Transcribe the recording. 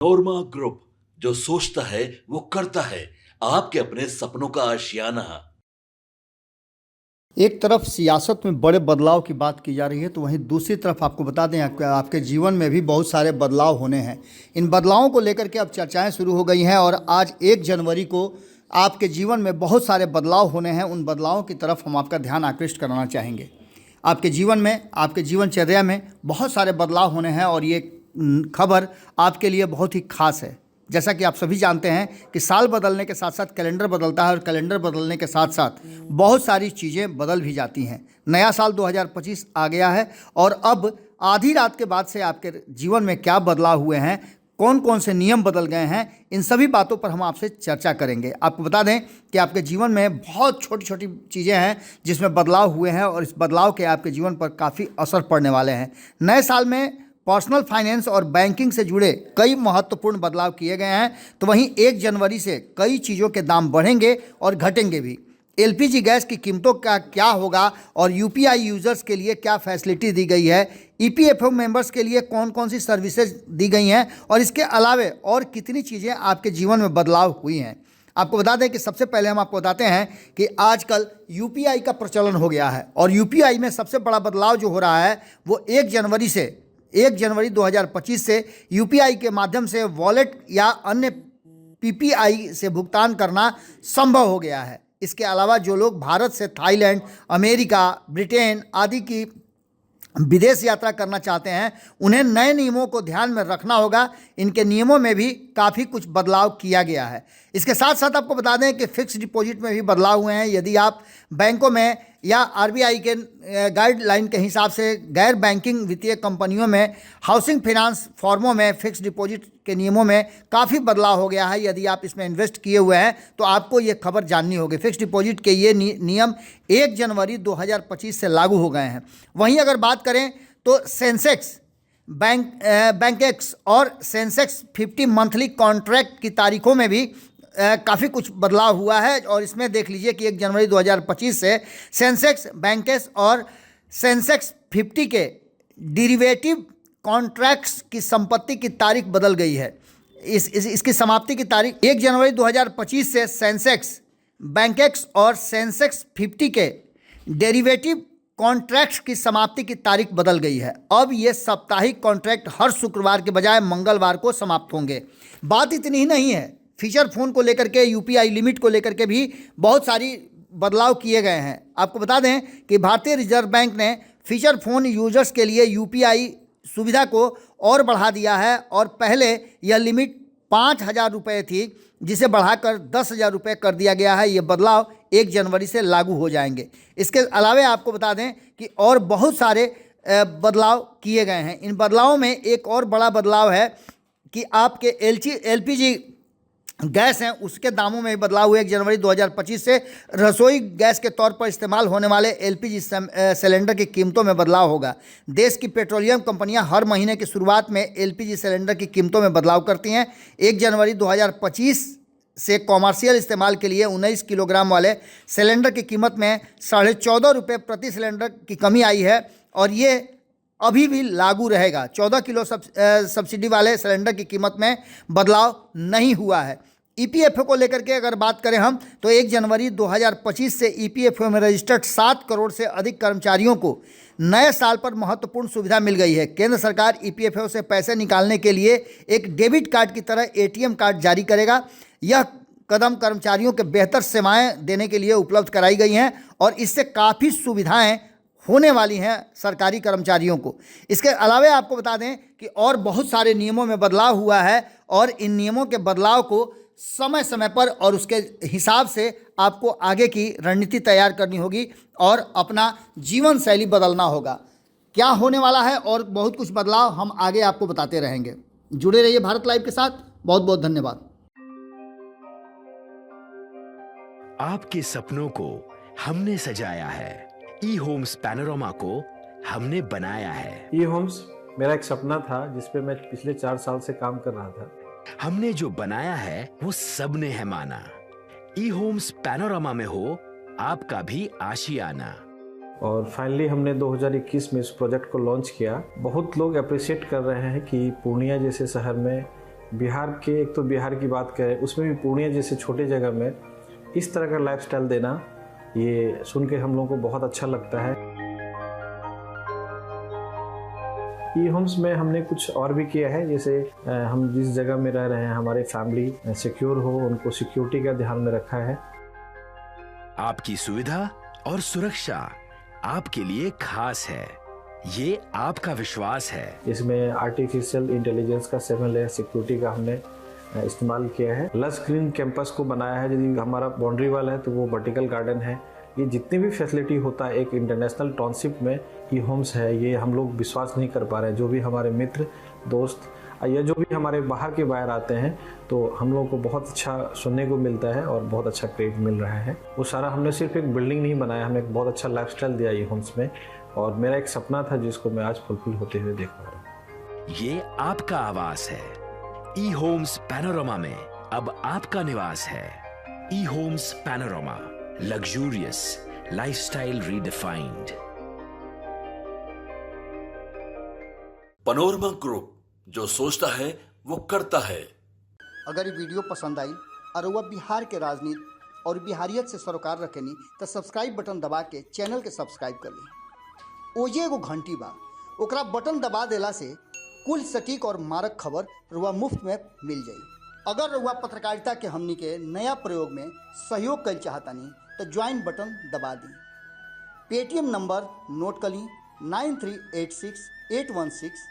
नोरमा group, जो सोचता है वो करता है। आपके अपने सपनों का आशियाना। एक तरफ सियासत में बड़े बदलाव की बात की जा रही है, तो वहीं दूसरी तरफ आपको बता दें आपके जीवन में भी बहुत सारे बदलाव होने हैं। इन बदलावों को लेकर के अब चर्चाएं शुरू हो गई हैं और आज 1 जनवरी को आपके जीवन में बहुत सारे बदलाव होने हैं। उन बदलावों की तरफ हम आपका ध्यान आकृष्ट कराना चाहेंगे। आपके जीवन में, आपके जीवनचर्या में बहुत सारे बदलाव होने हैं और ये खबर आपके लिए बहुत ही खास है। जैसा कि आप सभी जानते हैं कि साल बदलने के साथ साथ कैलेंडर बदलता है और कैलेंडर बदलने के साथ साथ बहुत सारी चीज़ें बदल भी जाती हैं। नया साल 2025 आ गया है और अब आधी रात के बाद से आपके जीवन में क्या बदलाव हुए हैं, कौन कौन से नियम बदल गए हैं, इन सभी बातों पर हम आपसे चर्चा करेंगे। आपको बता दें कि आपके जीवन में बहुत छोटी छोटी चीज़ें हैं जिसमें बदलाव हुए हैं और इस बदलाव के आपके जीवन पर काफ़ी असर पड़ने वाले हैं। नए साल में पर्सनल फाइनेंस और बैंकिंग से जुड़े कई महत्वपूर्ण बदलाव किए गए हैं, तो वहीं 1 जनवरी से कई चीज़ों के दाम बढ़ेंगे और घटेंगे भी। एलपीजी गैस की कीमतों का क्या होगा और यूपीआई यूज़र्स के लिए क्या फैसिलिटी दी गई है, ईपीएफओ मेंबर्स के लिए कौन कौन सी सर्विसेज दी गई हैं और इसके अलावे और कितनी चीज़ें आपके जीवन में बदलाव हुई हैं। आपको बता दें कि सबसे पहले हम आपको बताते हैं कि आजकल यूपीआई का प्रचलन हो गया है और यूपीआई में सबसे बड़ा बदलाव जो हो रहा है वो 1 जनवरी 2025 से यूपीआई के माध्यम से वॉलेट या अन्य पीपीआई से भुगतान करना संभव हो गया है। इसके अलावा जो लोग भारत से थाईलैंड, अमेरिका, ब्रिटेन आदि की विदेश यात्रा करना चाहते हैं, उन्हें नए नियमों को ध्यान में रखना होगा। इनके नियमों में भी काफ़ी कुछ बदलाव किया गया है। इसके साथ साथ आपको बता दें कि फिक्स डिपॉजिट में भी बदलाव हुए हैं। यदि आप बैंकों में या आरबीआई के गाइडलाइन के हिसाब से गैर बैंकिंग वित्तीय कंपनियों में हाउसिंग फाइनेंस फॉर्मों में फिक्स डिपॉजिट के नियमों में काफ़ी बदलाव हो गया है। यदि आप इसमें इन्वेस्ट किए हुए हैं तो आपको ये खबर जाननी होगी। फिक्स डिपॉजिट के ये नियम 1 जनवरी 2025 से लागू हो गए हैं। वहीं अगर बात करें तो सेंसेक्स, बैंकेक्स और सेंसेक्स 50 मंथली कॉन्ट्रैक्ट की तारीखों में भी काफ़ी कुछ बदलाव हुआ है और इसमें देख लीजिए कि 1 जनवरी 2025 से सेंसेक्स, बैंकेक्स और सेंसेक्स 50 के डेरिवेटिव कॉन्ट्रैक्ट्स की संपत्ति की तारीख बदल गई है। इसकी समाप्ति की तारीख 1 जनवरी 2025 से सेंसेक्स, बैंकेक्स और सेंसेक्स 50 के डेरिवेटिव कॉन्ट्रैक्ट्स की समाप्ति की तारीख बदल गई है। अब ये साप्ताहिक कॉन्ट्रैक्ट हर शुक्रवार के बजाय मंगलवार को समाप्त होंगे। बात इतनी ही नहीं है, फीचर फ़ोन को लेकर के, यूपीआई लिमिट को लेकर के भी बहुत सारी बदलाव किए गए हैं। आपको बता दें कि भारतीय रिजर्व बैंक ने फीचर फ़ोन यूजर्स के लिए यूपीआई सुविधा को और बढ़ा दिया है और पहले यह लिमिट 5,000 रुपये थी, जिसे बढ़ाकर 10,000 रुपये कर दिया गया है। ये बदलाव 1 जनवरी से लागू हो जाएंगे। इसके अलावा आपको बता दें कि और बहुत सारे बदलाव किए गए हैं। इन बदलावों में एक और बड़ा बदलाव है कि आपके एलपीजी गैस हैं उसके दामों में बदलाव हुए। 1 जनवरी 2025 से रसोई गैस के तौर पर इस्तेमाल होने वाले एलपीजी सिलेंडर की कीमतों में बदलाव होगा। देश की पेट्रोलियम कंपनियां हर महीने की शुरुआत में एलपीजी सिलेंडर की कीमतों में बदलाव करती हैं। 1 जनवरी 2025 से कॉमर्शियल इस्तेमाल के लिए 19 किलोग्राम वाले सिलेंडर की कीमत में 14.5 रुपये प्रति सिलेंडर की कमी आई है और ये अभी भी लागू रहेगा। 14 किलो सब्सिडी वाले सिलेंडर की कीमत में बदलाव नहीं हुआ है। ईपीएफओ को लेकर के अगर बात करें हम तो 1 जनवरी 2025 से ईपीएफओ में रजिस्टर्ड 7 करोड़ से अधिक कर्मचारियों को नए साल पर महत्वपूर्ण सुविधा मिल गई है। केंद्र सरकार ईपीएफओ से पैसे निकालने के लिए एक डेबिट कार्ड की तरह एटीएम कार्ड जारी करेगा। यह कदम कर्मचारियों के बेहतर सेवाएं देने के लिए उपलब्ध कराई गई हैं और इससे काफ़ी सुविधाएं होने वाली हैं सरकारी कर्मचारियों को। इसके अलावा आपको बता दें कि और बहुत सारे नियमों में बदलाव हुआ है और इन नियमों के बदलाव को समय समय पर और उसके हिसाब से आपको आगे की रणनीति तैयार करनी होगी और अपना जीवन शैली बदलना होगा। क्या होने वाला है और बहुत कुछ बदलाव हम आगे आपको बताते रहेंगे। जुड़े रहिए भारत लाइव के साथ। बहुत बहुत धन्यवाद। आपके सपनों को हमने सजाया है, ई होम्स पैनोरमा को हमने बनाया है। ई होम्स मेरा एक सपना था जिस पे मैं पिछले 4 साल से काम कर रहा था। हमने जो बनाया है वो सबने है माना। ई होम्स पैनोरमा में हो आपका भी आशियाना। और फाइनली हमने 2021 में इस प्रोजेक्ट को लॉन्च किया। बहुत लोग अप्रिशिएट कर रहे हैं कि पूर्णिया जैसे शहर में बिहार के, एक तो बिहार की बात करें, उसमें भी पूर्णिया जैसे छोटे जगह में इस तरह का लाइफस्टाइल देना, ये सुन के हम लोगों को बहुत अच्छा लगता है। ई होम्स में हमने कुछ और भी किया है, जैसे हम जिस जगह में रह रहे हैं हमारे फैमिली सिक्योर हो, उनको सिक्योरिटी का ध्यान में रखा है। आपकी सुविधा और सुरक्षा आपके लिए खास है, ये आपका विश्वास है। इसमें आर्टिफिशियल इंटेलिजेंस का 7 लेयर सिक्योरिटी का हमने इस्तेमाल किया है। लस ग्रीन कैंपस को बनाया है, यदि हमारा बाउंड्री वाल है तो वो वर्टिकल गार्डन है। ये जितनी भी फैसिलिटी होता है एक इंटरनेशनल टाउनशिप में, ई होम्स है, ये हम लोग विश्वास नहीं कर पा रहे हैं। जो भी हमारे मित्र दोस्त या जो भी हमारे बाहर के बाहर आते हैं तो हम लोगों को बहुत अच्छा सुनने को मिलता है और बहुत अच्छा क्रेडिट मिल रहा है। वो सारा हमने सिर्फ एक बिल्डिंग नहीं बनाया, हमें एक बहुत अच्छा लाइफस्टाइल दिया ई होम्स में, और मेरा एक सपना था जिसको मैं आज फुलफिल होते हुए देख पा रहा हूँ। ये आपका आवास है। ई होम्स पैनोरमा में अब आपका निवास है। E Homes Panorama, luxurious lifestyle redefined. Panorama Group, जो सोचता है वो करता है। अगर ये वीडियो पसंद आई और वह बिहार के राजनीति और बिहारियत से सरोकार रखेनी तो सब्सक्राइब बटन दबा के चैनल के सब्सक्राइब कर ली। ओजे एगो घंटी बा, ओकरा बटन दबा देला से कुल सटीक और मारक खबर रुआ मुफ्त में मिल जाई। अगर रुआ पत्रकारिता के हमनी के नया प्रयोग में सहयोग कर चाहतानी तो ज्वाइन बटन दबा दी। पेटीएम नंबर नोट कर ली 9386 816